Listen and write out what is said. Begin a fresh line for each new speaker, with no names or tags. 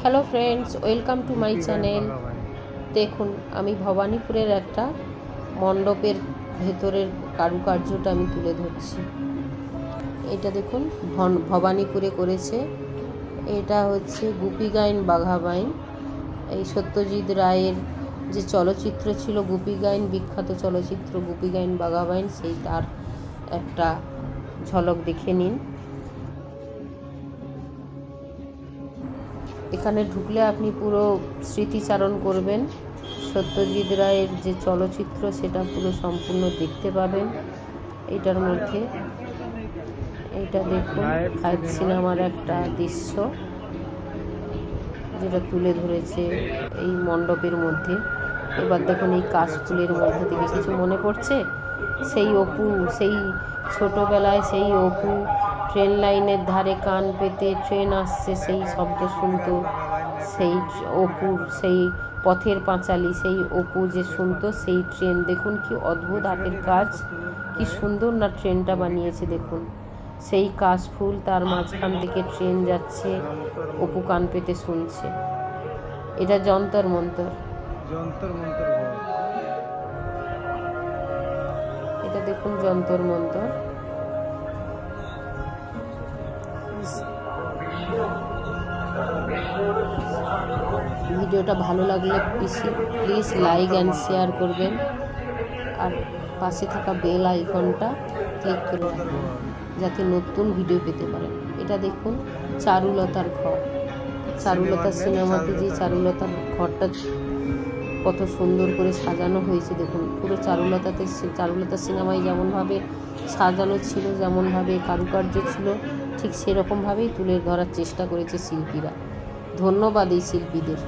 Hello friends, welcome to my channel. দেখুন, আমি ভবানীপুরের একটা মণ্ডপের ভেতরের কারুকার্যটা আমি তুলে ধরছি। এটা দেখুন, ভবানীপুরে করেছে। এটা হচ্ছে গুপি গাইন বাঘা বাইন। এই সত্যজিৎ রায়ের যে চলচ্চিত্র ছিল গুপি গাইন, বিখ্যাত চলচ্চিত্র গুপি গাইন বাঘা বাইন, সেই তার একটা ঝলক দেখে নিন। এখানে ঢুকলে আপনি পুরো স্মৃতিচারণ করবেন। সত্যজিৎ রায়ের যে চলচ্চিত্র সেটা পুরো সম্পূর্ণ দেখতে পাবেন এইটার মধ্যে। এইটা দেখুন, ফাইভ সিনেমার একটা দৃশ্য যেটা তুলে ধরেছে এই মণ্ডপের মধ্যে। এবার দেখুন, এই কাশফুলের মধ্যে থেকে কিছু মনে পড়ছে? সেই অপু, সেই ছোটোবেলায় সেই অপু ট্রেন লাইনের ধারে কান পেতে ট্রেন আসছে সেই শব্দ শুনতো। সেই অপুর সেই পথের পাঁচালী, সেই অপু যে শুনতো সেই ট্রেন। দেখুন কি অদ্ভুত হাতের কাজ, কি সুন্দর না ট্রেনটা বানিয়েছে দেখুন। সেই কাশফুল, তার মাঝখান থেকে ট্রেন যাচ্ছে, অপু কান পেতে শুনছে। এটা যন্তর মন্তর। এটা দেখুন যন্তর মন্তর। ভিডিওটা ভালো লাগলে প্লিজ লাইক অ্যান্ড শেয়ার করবেন, আর পাশে থাকা বেল আইকনটা ক্লিক করে রাখবেন যাতে নতুন ভিডিও পেতে পারেন। এটা দেখুন চারুলতার ঘর। চারুলতার সিনেমাতে যে চারুলতার ঘরটা কত সুন্দর করে সাজানো হয়েছে দেখুন। পুরো চারুলতা সিনেমায় যেমনভাবে সাজানো ছিল, যেমনভাবে কারুকার্য ছিল, ঠিক সেরকমভাবেই তুলে ধরার চেষ্টা করেছে শিল্পীরা। ধন্যবাদ এই শিল্পীদের।